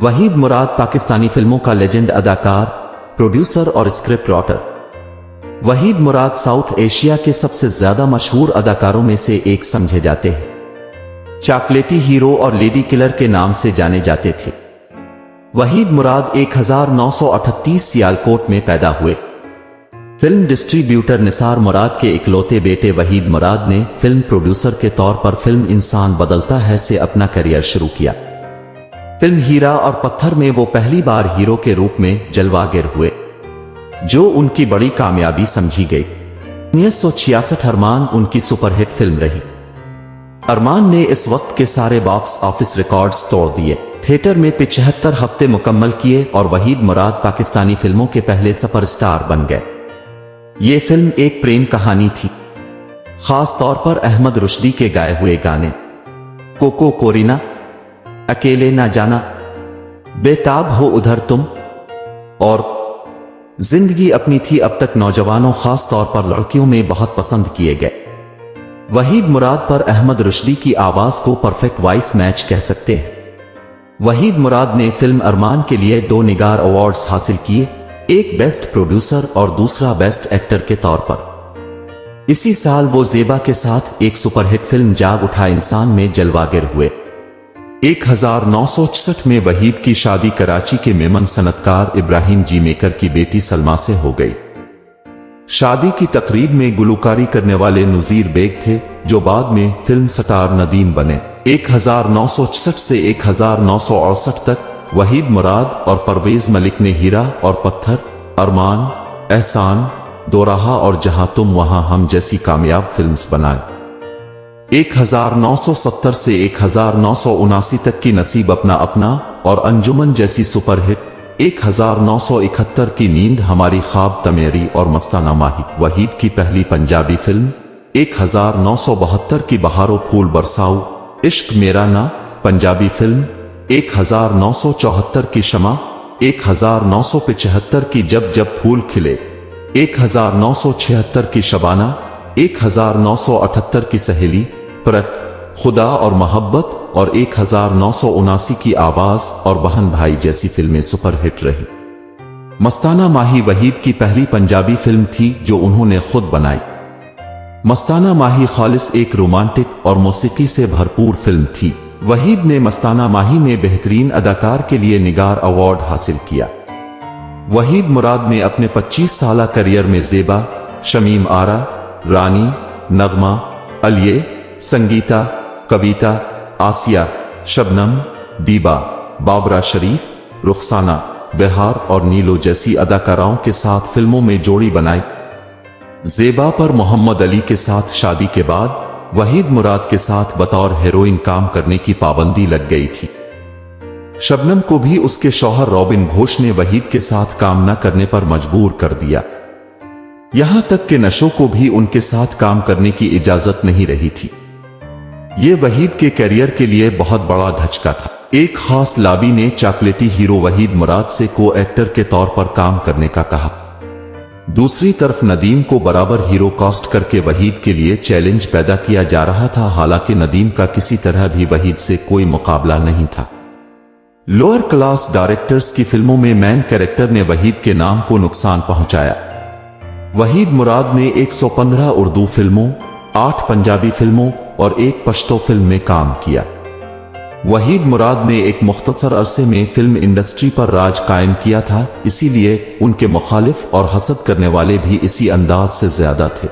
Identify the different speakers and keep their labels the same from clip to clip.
Speaker 1: वहीद मुराद पाकिस्तानी फिल्मों का लेजेंड अदाकार, प्रोड्यूसर और स्क्रिप्ट राइटर। वहीद मुराद साउथ एशिया के सबसे ज्यादा मशहूर अदाकारों में से एक समझे जाते हैं। चॉकलेटी हीरो और लेडी किलर के नाम से जाने जाते थे। वहीद मुराद 1938 सियालकोट में पैदा हुए। फिल्म डिस्ट्रीब्यूटर निसार मुराद के इकलौते बेटे वहीद मुराद ने फिल्म प्रोड्यूसर के तौर पर फिल्म इंसान बदलता है से अपना करियर शुरू किया। फिल्म हीरा और पत्थर में वो पहली बार हीरो के रूप में जलवागर हुए, जो उनकी बड़ी कामयाबी समझी गई। 1966 अरमान उनकी सुपरहिट फिल्म रही। अरमान ने इस वक्त के सारे बॉक्स ऑफिस रिकॉर्ड्स तोड़ दिए, थिएटर में 75 हफ्ते मुकम्मल किए और वहीद मुराद पाकिस्तानी फिल्मों के पहले सुपरस्टार बन गए। ये फिल्म एक प्रेम कहानी थी, खास तौर पर अहमद रुश्दी के गाए हुए गाने कोको कोरिना, अकेले ना जाना, बेताब हो उधर तुम और जिंदगी अपनी थी अब तक नौजवानों खास तौर पर लड़कियों में बहुत पसंद किए गए। वहीद मुराद पर अहमद रुश्दी की आवाज को परफेक्ट वॉइस मैच कह सकते हैं। वहीद मुराद ने फिल्म अरमान के लिए 2 निगार अवार्ड्स हासिल किए, एक बेस्ट प्रोड्यूसर और दूसरा बेस्ट एक्टर के तौर पर। इसी साल वो जेबा के साथ एक सुपरहिट फिल्म जाग उठा इंसान में जलवागर हुए। 1966 में वहीद की शादी कराची के मेमन सनतकार इब्राहिम जी मेकर की बेटी सलमा से हो गई। शादी की तकरीब में गुलकारी करने वाले नज़ीर बेग थे, जो बाद में फिल्म स्टार नदीम बने। 1966 से 1968 तक वहीद मुराद और परवेज मलिक ने हीरा और पत्थर, अरमान, एहसान, दोराहा और जहां तुम वहां हम जैसी कामयाब फिल्म्स बनाए। 1970 से 1979 तक की नसीब अपना अपना और अंजुमन जैसी सुपरहिट, 1971 की नींद हमारी ख्वाब तमेरी और मस्ताना माही वहीद की पहली पंजाबी फिल्म, 1972 की बहारो फूल बरसाऊ, इश्क मेरा ना पंजाबी फिल्म, 1974 की शमा, 1975 की जब जब फूल खिले, 1976 की शबाना, 1978 की सहेली, परत, खुदा और मोहब्बत और 1979 की आवाज और बहन भाई जैसी फिल्में सुपरहिट रही। मस्ताना माही वहीद की पहली पंजाबी फिल्म थी जो उन्होंने खुद बनाई। मस्ताना माही खालिस एक रोमांटिक और मौसीकी से भरपूर फिल्म थी। वहीद ने मस्ताना माही में बेहतरीन अदाकार के लिए निगार अवार्ड हासिल किया। वहीद मुराद ने अपने 25 साल करियर में जेबा, शमीम आरा, रानी, नगमा, अलिये, संगीता, कविता, आसिया, शबनम, दीबा, बाबरा शरीफ, रुखसाना, बिहार और नीलो जैसी अदाकाराओं के साथ फिल्मों में जोड़ी बनाई। जेबा पर मोहम्मद अली के साथ शादी के बाद वहीद मुराद के साथ बतौर हीरोइन काम करने की पाबंदी लग गई थी। शबनम को भी उसके शौहर रॉबिन घोष ने वहीद के साथ काम न करने पर मजबूर कर दिया। यहां तक कि नशों को भी उनके साथ काम करने की इजाजत नहीं रही थी। ये वहीद के करियर के लिए बहुत बड़ा धचका था। एक खास लॉबी ने चॉकलेटी हीरो वहीद मुराद से को एक्टर के तौर पर काम करने का कहा। दूसरी तरफ नदीम को बराबर हीरो कास्ट करके वहीद के लिए चैलेंज पैदा किया जा रहा था, हालांकि नदीम का किसी तरह भी वहीद से कोई मुकाबला नहीं था। लोअर क्लास डायरेक्टर्स की फिल्मों में मैन कैरेक्टर ने वहीद के नाम को नुकसान पहुंचाया। वहीद मुराद ने 115 उर्दू फिल्मों, 8 पंजाबी फिल्मों और 1 पश्तो फिल्म में काम किया। वहीद मुराद ने एक मुख्तसर अरसे में फिल्म इंडस्ट्री पर राज कायम किया था, इसीलिए उनके मुखालिफ और हसद करने वाले भी इसी अंदाज से ज्यादा थे।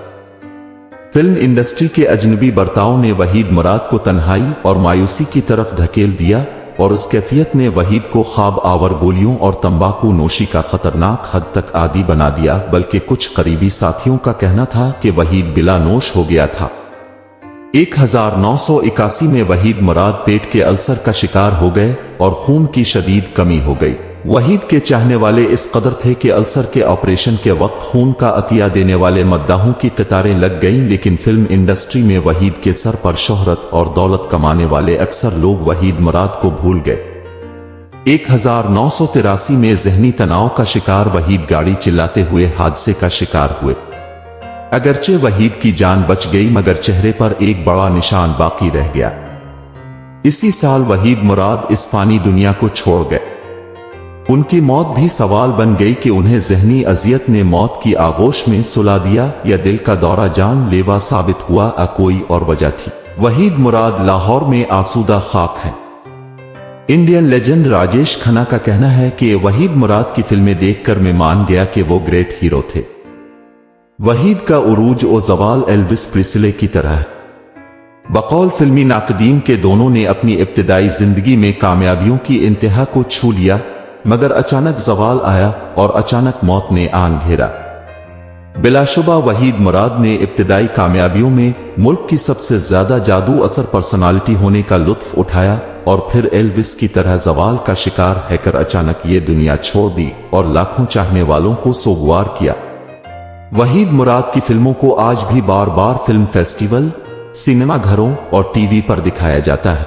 Speaker 1: फिल्म इंडस्ट्री के अजनबी बर्ताव ने वहीद मुराद को तन्हाई और मायूसी की तरफ धकेल दिया और इस कैफियत ने वहीद को ख्वाब आवर गोलियों और तंबाकू नोशी का खतरनाक हद तक आदी बना दिया, बल्कि कुछ करीबी साथियों का कहना था कि वहीद बिला नोश हो गया था। 1981 में वहीद मुराद पेट के अल्सर का शिकार हो गए और खून की शदीद कमी हो गई। वहीद के चाहने वाले इस कदर थे कि अल्सर के ऑपरेशन के वक्त खून का अतिया देने वाले मद्दाहों की कतारें लग गईं, लेकिन फिल्म इंडस्ट्री में वहीद के सर पर शोहरत और दौलत कमाने वाले अक्सर लोग वहीद मुराद को भूल गए। 1983 में जहनी तनाव का शिकार वहीद गाड़ी चिल्लाते हुए हादसे का शिकार हुए। अगरचे वहीद की जान बच गई, मगर चेहरे पर एक बड़ा निशान बाकी रह गया। इसी साल वहीद मुराद इस फानी दुनिया को छोड़ गए। उनकी मौत भी सवाल बन गई कि उन्हें जहनी अजियत ने मौत की आगोश में सुला दिया या दिल का दौरा जानलेवा साबित हुआ, कोई और वजह थी। वहीद मुराद लाहौर में आसूदा खाक हैं। इंडियन लेजेंड राजेश खन्ना का कहना है कि वहीद मुराद की फिल्में देखकर मैं मान गया कि वो ग्रेट हीरो थे। वहीद का उरूज और जवाल एल्विस प्रिस्ले की तरह है। बकौल फिल्मी नाकदीन के दोनों ने अपनी इब्तिदाई जिंदगी में कामयाबियों की इंतहा को छू लिया, मगर अचानक जवाल आया और अचानक मौत ने आन घेरा। बिलाशुबा वहीद मुराद ने इब्तिदाई कामयाबियों में मुल्क की सबसे ज्यादा जादू असर पर्सनालिटी होने का लुत्फ उठाया और फिर एल्विस की तरह जवाल का शिकार हैकर अचानक ये दुनिया छोड़ दी और लाखों चाहने वालों को सोगवार किया। वहीद मुराद की फिल्मों को आज भी बार बार फिल्म फेस्टिवल, सिनेमा घरों और टीवी पर दिखाया जाता है।